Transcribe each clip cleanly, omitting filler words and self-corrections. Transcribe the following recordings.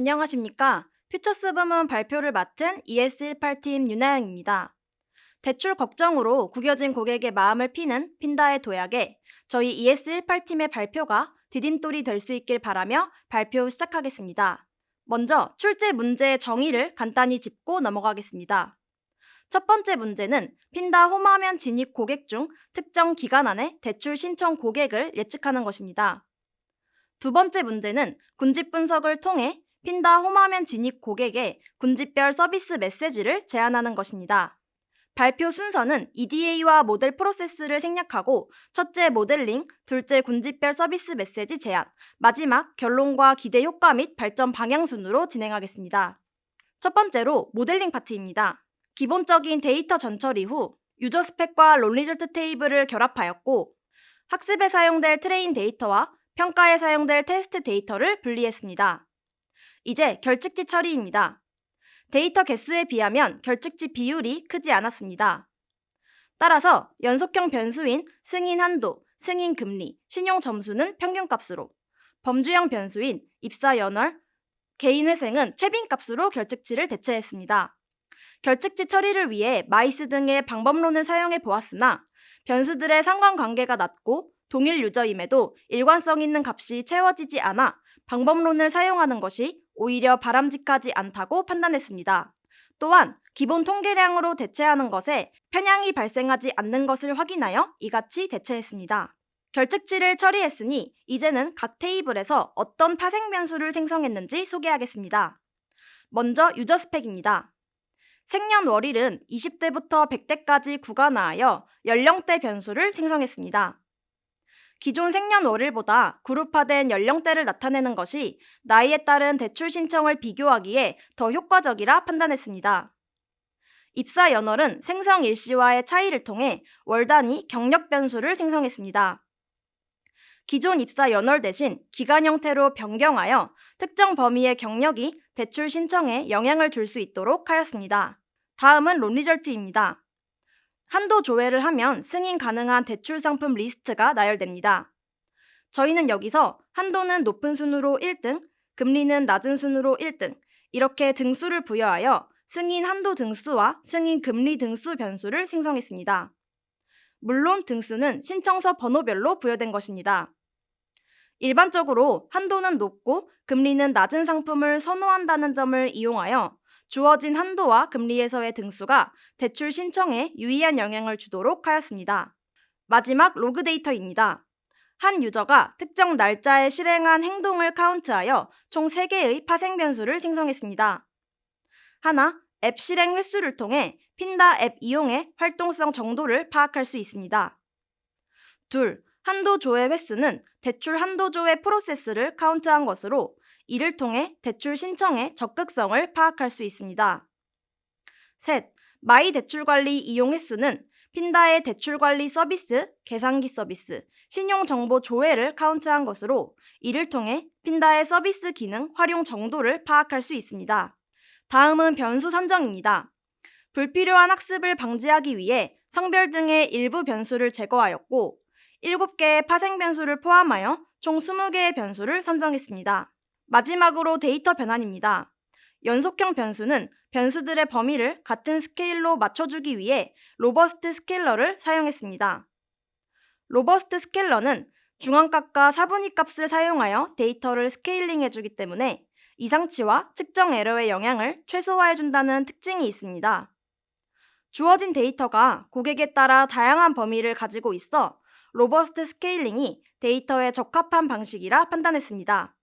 안녕하십니까. 퓨처스 부문 발표를 맡은 ES18팀 윤하영입니다. 대출 걱정으로 구겨진 고객의 마음을 피는 핀다의 도약에 저희 ES18팀의 발표가 디딤돌이 될 수 있길 바라며 발표 시작하겠습니다. 먼저 출제 문제의 정의를 간단히 짚고 넘어가겠습니다. 첫 번째 문제는 핀다 홈화면 진입 고객 중 특정 기간 안에 대출 신청 고객을 예측하는 것입니다. 두 번째 문제는 군집 분석을 통해 핀다 홈화면 진입 고객의 군집별 서비스 메시지를 제안하는 것입니다. 발표 순서는 EDA와 모델 프로세스를 생략하고 첫째 모델링, 둘째 군집별 서비스 메시지 제안, 마지막 결론과 기대 효과 및 발전 방향 순으로 진행하겠습니다. 첫 번째로 모델링 파트입니다. 기본적인 데이터 전처 이후 유저 스펙과 론리절트 테이블을 결합하였고 학습에 사용될 트레인 데이터와 평가에 사용될 테스트 데이터를 분리했습니다. 이제 결측지 처리입니다. 데이터 개수에 비하면 결측지 비율이 크지 않았습니다. 따라서 연속형 변수인 승인 한도, 승인 금리, 신용 점수는 평균값으로, 범주형 변수인 입사 연월, 개인 회생은 최빈값으로 결측치를 대체했습니다. 결측지 처리를 위해 마이스 등의 방법론을 사용해 보았으나 변수들의 상관관계가 낮고 동일 유저임에도 일관성 있는 값이 채워지지 않아 방법론을 사용하는 것이 오히려 바람직하지 않다고 판단했습니다. 또한 기본 통계량으로 대체하는 것에 편향이 발생하지 않는 것을 확인하여 이같이 대체했습니다. 결측치를 처리했으니 이제는 각 테이블에서 어떤 파생 변수를 생성했는지 소개하겠습니다. 먼저 유저 스펙입니다. 생년월일은 20대부터 100대까지 구간화하여 연령대 변수를 생성했습니다. 기존 생년월일보다 그룹화된 연령대를 나타내는 것이 나이에 따른 대출 신청을 비교하기에 더 효과적이라 판단했습니다. 입사 연월은 생성 일시와의 차이를 통해 월 단위 경력 변수를 생성했습니다. 기존 입사 연월 대신 기간 형태로 변경하여 특정 범위의 경력이 대출 신청에 영향을 줄 수 있도록 하였습니다. 다음은 론리절트입니다. 한도 조회를 하면 승인 가능한 대출 상품 리스트가 나열됩니다. 저희는 여기서 한도는 높은 순으로 1등, 금리는 낮은 순으로 1등, 이렇게 등수를 부여하여 승인 한도 등수와 승인 금리 등수 변수를 생성했습니다. 물론 등수는 신청서 번호별로 부여된 것입니다. 일반적으로 한도는 높고 금리는 낮은 상품을 선호한다는 점을 이용하여 주어진 한도와 금리에서의 등수가 대출 신청에 유의한 영향을 주도록 하였습니다. 마지막 로그 데이터입니다. 한 유저가 특정 날짜에 실행한 행동을 카운트하여 총 3개의 파생 변수를 생성했습니다. 하나, 앱 실행 횟수를 통해 핀다 앱 이용의 활동성 정도를 파악할 수 있습니다. 둘, 한도 조회 횟수는 대출 한도 조회 프로세스를 카운트한 것으로 이를 통해 대출 신청의 적극성을 파악할 수 있습니다. 셋, 마이 대출관리 이용 횟수는 핀다의 대출관리 서비스, 계산기 서비스, 신용정보 조회를 카운트한 것으로 이를 통해 핀다의 서비스 기능 활용 정도를 파악할 수 있습니다. 다음은 변수 선정입니다. 불필요한 학습을 방지하기 위해 성별 등의 일부 변수를 제거하였고 7개의 파생 변수를 포함하여 총 20개의 변수를 선정했습니다. 마지막으로 데이터 변환입니다. 연속형 변수는 변수들의 범위를 같은 스케일로 맞춰주기 위해 로버스트 스케일러를 사용했습니다. 로버스트 스케일러는 중앙값과 사분위 값을 사용하여 데이터를 스케일링해주기 때문에 이상치와 측정 에러의 영향을 최소화해준다는 특징이 있습니다. 주어진 데이터가 고객에 따라 다양한 범위를 가지고 있어 로버스트 스케일링이 데이터에 적합한 방식이라 판단했습니다.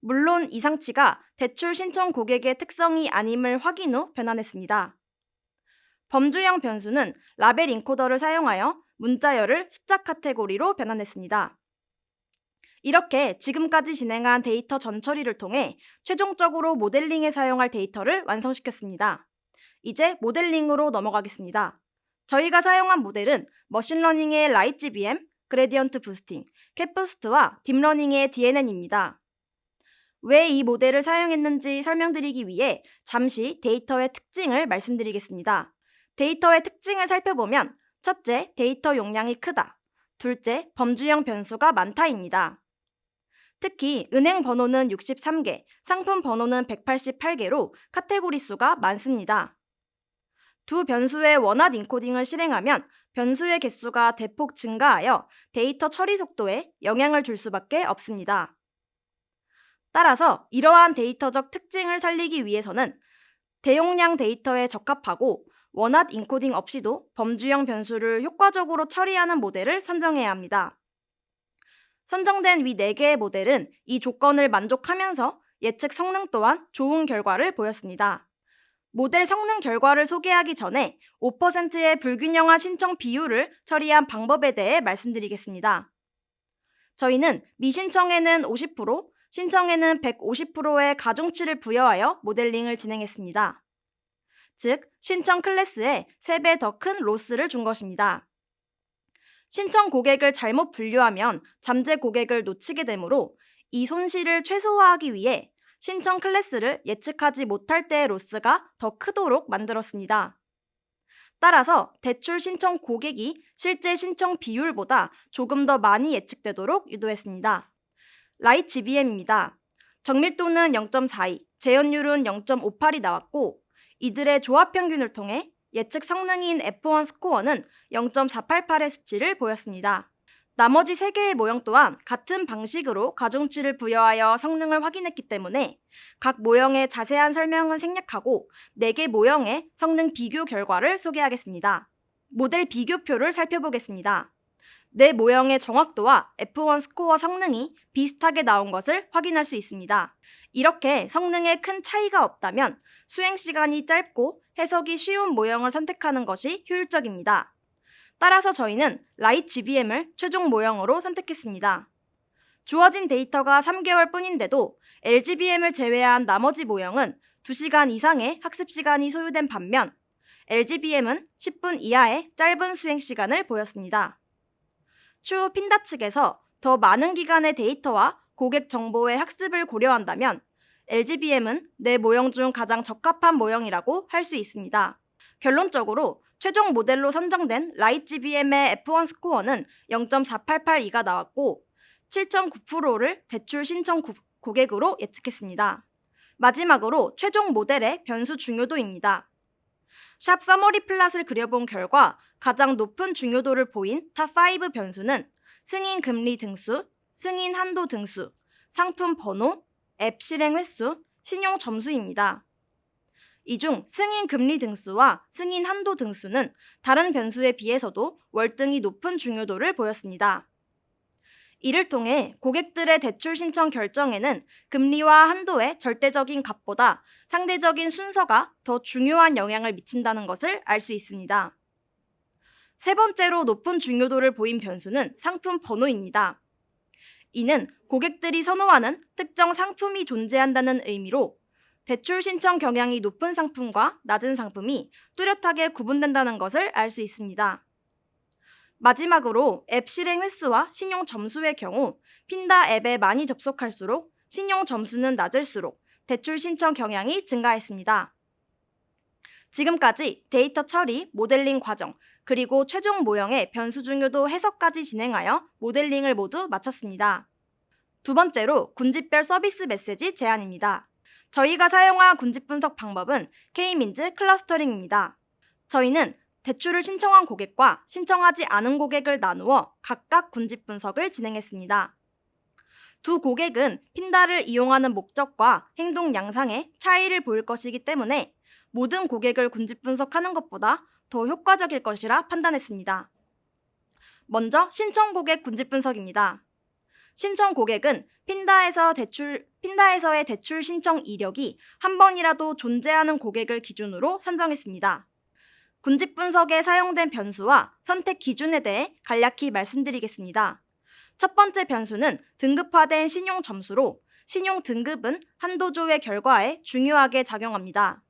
물론 이상치가 대출 신청 고객의 특성이 아님을 확인 후 변환했습니다. 범주형 변수는 라벨 인코더를 사용하여 문자열을 숫자 카테고리로 변환했습니다. 이렇게 지금까지 진행한 데이터 전처리를 통해 최종적으로 모델링에 사용할 데이터를 완성시켰습니다. 이제 모델링으로 넘어가겠습니다. 저희가 사용한 모델은 머신러닝의 라이트GBM, 그레디언트 부스팅, 캣부스트와 딥러닝의 DNN입니다. 왜 이 모델을 사용했는지 설명드리기 위해 잠시 데이터의 특징을 말씀드리겠습니다. 데이터의 특징을 살펴보면 첫째, 데이터 용량이 크다. 둘째, 범주형 변수가 많다입니다. 특히 은행 번호는 63개, 상품 번호는 188개로 카테고리 수가 많습니다. 두 변수의 원핫 인코딩을 실행하면 변수의 개수가 대폭 증가하여 데이터 처리 속도에 영향을 줄 수밖에 없습니다. 따라서 이러한 데이터적 특징을 살리기 위해서는 대용량 데이터에 적합하고 원핫 인코딩 없이도 범주형 변수를 효과적으로 처리하는 모델을 선정해야 합니다. 선정된 위 4개의 모델은 이 조건을 만족하면서 예측 성능 또한 좋은 결과를 보였습니다. 모델 성능 결과를 소개하기 전에 5%의 불균형한 신청 비율을 처리한 방법에 대해 말씀드리겠습니다. 저희는 미신청에는 50%, 신청에는 150%의 가중치를 부여하여 모델링을 진행했습니다. 즉, 신청 클래스에 3배 더 큰 로스를 준 것입니다. 신청 고객을 잘못 분류하면 잠재 고객을 놓치게 되므로 이 손실을 최소화하기 위해 신청 클래스를 예측하지 못할 때의 로스가 더 크도록 만들었습니다. 따라서 대출 신청 고객이 실제 신청 비율보다 조금 더 많이 예측되도록 유도했습니다. 라이트 GBM입니다. 정밀도는 0.42, 재현율은 0.58이 나왔고 이들의 조합 평균을 통해 예측 성능인 F1 스코어는 0.488의 수치를 보였습니다. 나머지 3개의 모형 또한 같은 방식으로 가중치를 부여하여 성능을 확인했기 때문에 각 모형의 자세한 설명은 생략하고 4개 모형의 성능 비교 결과를 소개하겠습니다. 모델 비교표를 살펴보겠습니다. 4 모형의 정확도와 F1 스코어 성능이 비슷하게 나온 것을 확인할 수 있습니다. 이렇게 성능에 큰 차이가 없다면 수행 시간이 짧고 해석이 쉬운 모형을 선택하는 것이 효율적입니다. 따라서 저희는 라이트 GBM을 최종 모형으로 선택했습니다. 주어진 데이터가 3개월 뿐인데도 LGBM을 제외한 나머지 모형은 2시간 이상의 학습 시간이 소요된 반면 LGBM은 10분 이하의 짧은 수행 시간을 보였습니다. 추후 핀다 측에서 더 많은 기간의 데이터와 고객 정보의 학습을 고려한다면 LGBM은 4 모형 중 가장 적합한 모형이라고 할 수 있습니다. 결론적으로 최종 모델로 선정된 라이트 GBM의 F1 스코어는 0.4882가 나왔고 7.9%를 대출 신청 고객으로 예측했습니다. 마지막으로 최종 모델의 변수 중요도입니다. 샵 서머리 플랫을 그려본 결과 가장 높은 중요도를 보인 탑5 변수는 승인 금리 등수, 승인 한도 등수, 상품 번호, 앱 실행 횟수, 신용 점수입니다. 이 중 승인 금리 등수와 승인 한도 등수는 다른 변수에 비해서도 월등히 높은 중요도를 보였습니다. 이를 통해 고객들의 대출 신청 결정에는 금리와 한도의 절대적인 값보다 상대적인 순서가 더 중요한 영향을 미친다는 것을 알 수 있습니다. 세 번째로 높은 중요도를 보인 변수는 상품 번호입니다. 이는 고객들이 선호하는 특정 상품이 존재한다는 의미로 대출 신청 경향이 높은 상품과 낮은 상품이 뚜렷하게 구분된다는 것을 알 수 있습니다. 마지막으로 앱 실행 횟수와 신용 점수의 경우 핀다 앱에 많이 접속할수록 신용 점수는 낮을수록 대출 신청 경향이 증가했습니다. 지금까지 데이터 처리, 모델링 과정, 그리고 최종 모형의 변수 중요도 해석까지 진행하여 모델링을 모두 마쳤습니다. 두 번째로 군집별 서비스 메시지 제안입니다. 저희가 사용한 군집 분석 방법은 K-민즈 클러스터링입니다. 저희는 대출을 신청한 고객과 신청하지 않은 고객을 나누어 각각 군집 분석을 진행했습니다. 두 고객은 핀다를 이용하는 목적과 행동 양상에 차이를 보일 것이기 때문에 모든 고객을 군집 분석하는 것보다 더 효과적일 것이라 판단했습니다. 먼저 신청 고객 군집 분석입니다. 신청 고객은 핀다에서의 대출 신청 이력이 한 번이라도 존재하는 고객을 기준으로 선정했습니다. 군집 분석에 사용된 변수와 선택 기준에 대해 간략히 말씀드리겠습니다. 첫 번째 변수는 등급화된 신용 점수로 신용 등급은 한도조회 결과에 중요하게 작용합니다.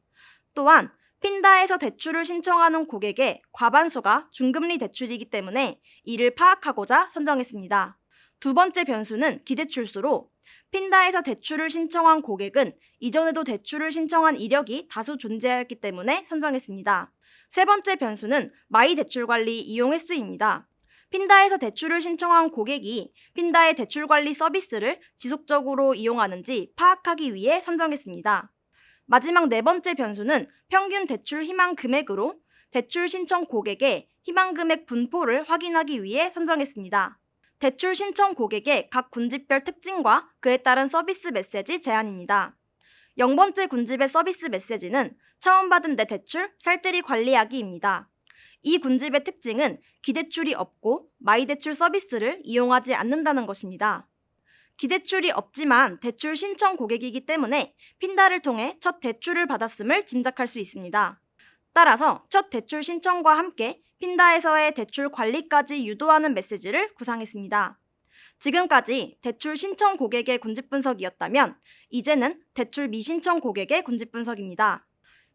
또한 핀다에서 대출을 신청하는 고객의 과반수가 중금리 대출이기 때문에 이를 파악하고자 선정했습니다. 두 번째 변수는 기대출수로 핀다에서 대출을 신청한 고객은 이전에도 대출을 신청한 이력이 다수 존재하였기 때문에 선정했습니다. 세 번째 변수는 마이 대출관리 이용 횟수입니다. 핀다에서 대출을 신청한 고객이 핀다의 대출 관리 서비스를 지속적으로 이용하는지 파악하기 위해 선정했습니다. 마지막 네 번째 변수는 평균 대출 희망 금액으로 대출 신청 고객의 희망 금액 분포를 확인하기 위해 선정했습니다. 대출 신청 고객의 각 군집별 특징과 그에 따른 서비스 메시지 제한입니다. 0번째 군집의 서비스 메시지는 처음 받은 내 대출 살뜰히 관리하기입니다. 이 군집의 특징은 기대출이 없고 마이대출 서비스를 이용하지 않는다는 것입니다. 기대출이 없지만 대출 신청 고객이기 때문에 핀다를 통해 첫 대출을 받았음을 짐작할 수 있습니다. 따라서 첫 대출 신청과 함께 핀다에서의 대출 관리까지 유도하는 메시지를 구상했습니다. 지금까지 대출 신청 고객의 군집 분석이었다면 이제는 대출 미신청 고객의 군집 분석입니다.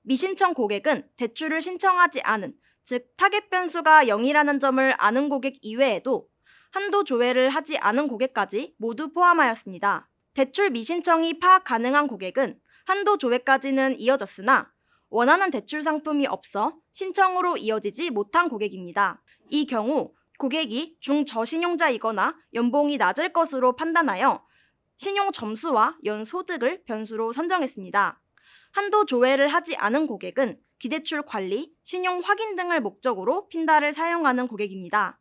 미신청 고객은 대출을 신청하지 않은, 즉 타겟 변수가 0이라는 점을 아는 고객 이외에도 한도 조회를 하지 않은 고객까지 모두 포함하였습니다. 대출 미신청이 파악 가능한 고객은 한도 조회까지는 이어졌으나 원하는 대출 상품이 없어 신청으로 이어지지 못한 고객입니다. 이 경우 고객이 중저신용자이거나 연봉이 낮을 것으로 판단하여 신용 점수와 연소득을 변수로 선정했습니다. 한도 조회를 하지 않은 고객은 기대출 관리, 신용 확인 등을 목적으로 핀다를 사용하는 고객입니다.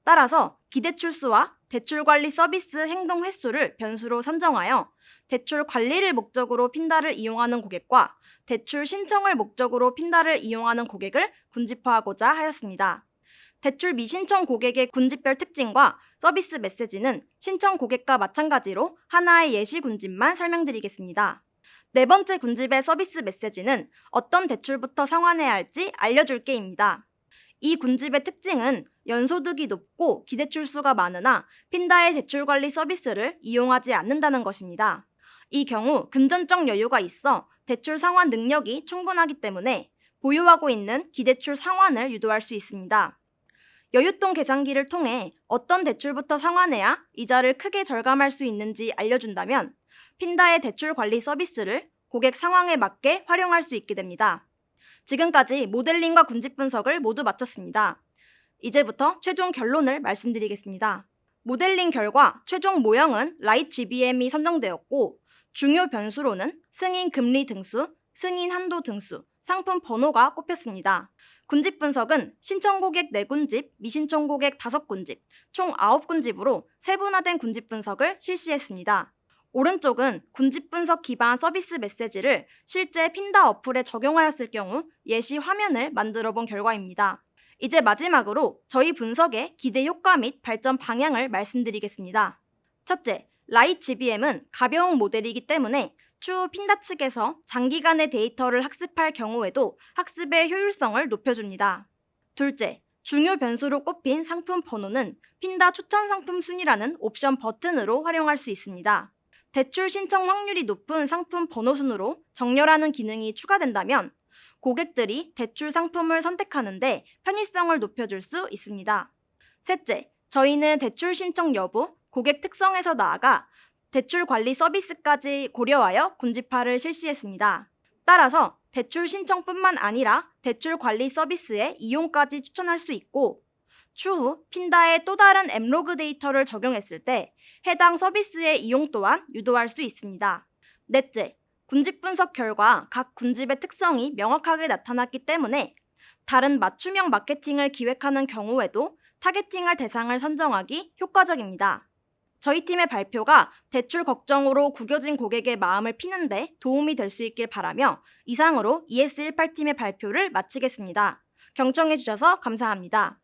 따라서 기대출수와 대출 관리 서비스 행동 횟수를 변수로 선정하여 대출 관리를 목적으로 핀다를 이용하는 고객과 대출 신청을 목적으로 핀다를 이용하는 고객을 군집화하고자 하였습니다. 대출 미신청 고객의 군집별 특징과 서비스 메시지는 신청 고객과 마찬가지로 하나의 예시 군집만 설명드리겠습니다. 네 번째 군집의 서비스 메시지는 어떤 대출부터 상환해야 할지 알려줄게입니다. 이 군집의 특징은 연소득이 높고 기대출수가 많으나 핀다의 대출 관리 서비스를 이용하지 않는다는 것입니다. 이 경우 금전적 여유가 있어 대출 상환 능력이 충분하기 때문에 보유하고 있는 기대출 상환을 유도할 수 있습니다. 여윳돈 계산기를 통해 어떤 대출부터 상환해야 이자를 크게 절감할 수 있는지 알려준다면 핀다의 대출 관리 서비스를 고객 상황에 맞게 활용할 수 있게 됩니다. 지금까지 모델링과 군집 분석을 모두 마쳤습니다. 이제부터 최종 결론을 말씀드리겠습니다. 모델링 결과 최종 모형은 라이트 GBM이 선정되었고 중요 변수로는 승인 금리 등수, 승인 한도 등수, 상품 번호가 꼽혔습니다. 군집 분석은 신청 고객 4군집, 미신청 고객 5군집, 총 9군집으로 세분화된 군집 분석을 실시했습니다. 오른쪽은 군집 분석 기반 서비스 메시지를 실제 핀다 어플에 적용하였을 경우 예시 화면을 만들어 본 결과입니다. 이제 마지막으로 저희 분석의 기대 효과 및 발전 방향을 말씀드리겠습니다. 첫째, 라이트 GBM은 가벼운 모델이기 때문에 추후 핀다 측에서 장기간의 데이터를 학습할 경우에도 학습의 효율성을 높여줍니다. 둘째, 중요 변수로 꼽힌 상품 번호는 핀다 추천 상품 순위라는 옵션 버튼으로 활용할 수 있습니다. 대출 신청 확률이 높은 상품 번호 순으로 정렬하는 기능이 추가된다면 고객들이 대출 상품을 선택하는데 편의성을 높여줄 수 있습니다. 셋째, 저희는 대출 신청 여부, 고객 특성에서 나아가 대출 관리 서비스까지 고려하여 군집화를 실시했습니다. 따라서 대출 신청뿐만 아니라 대출 관리 서비스의 이용까지 추천할 수 있고 추후 핀다에 또 다른 엠로그 데이터를 적용했을 때 해당 서비스의 이용 또한 유도할 수 있습니다. 넷째, 군집 분석 결과 각 군집의 특성이 명확하게 나타났기 때문에 다른 맞춤형 마케팅을 기획하는 경우에도 타겟팅할 대상을 선정하기 효과적입니다. 저희 팀의 발표가 대출 걱정으로 구겨진 고객의 마음을 피는데 도움이 될 수 있길 바라며 이상으로 ES18팀의 발표를 마치겠습니다. 경청해 주셔서 감사합니다.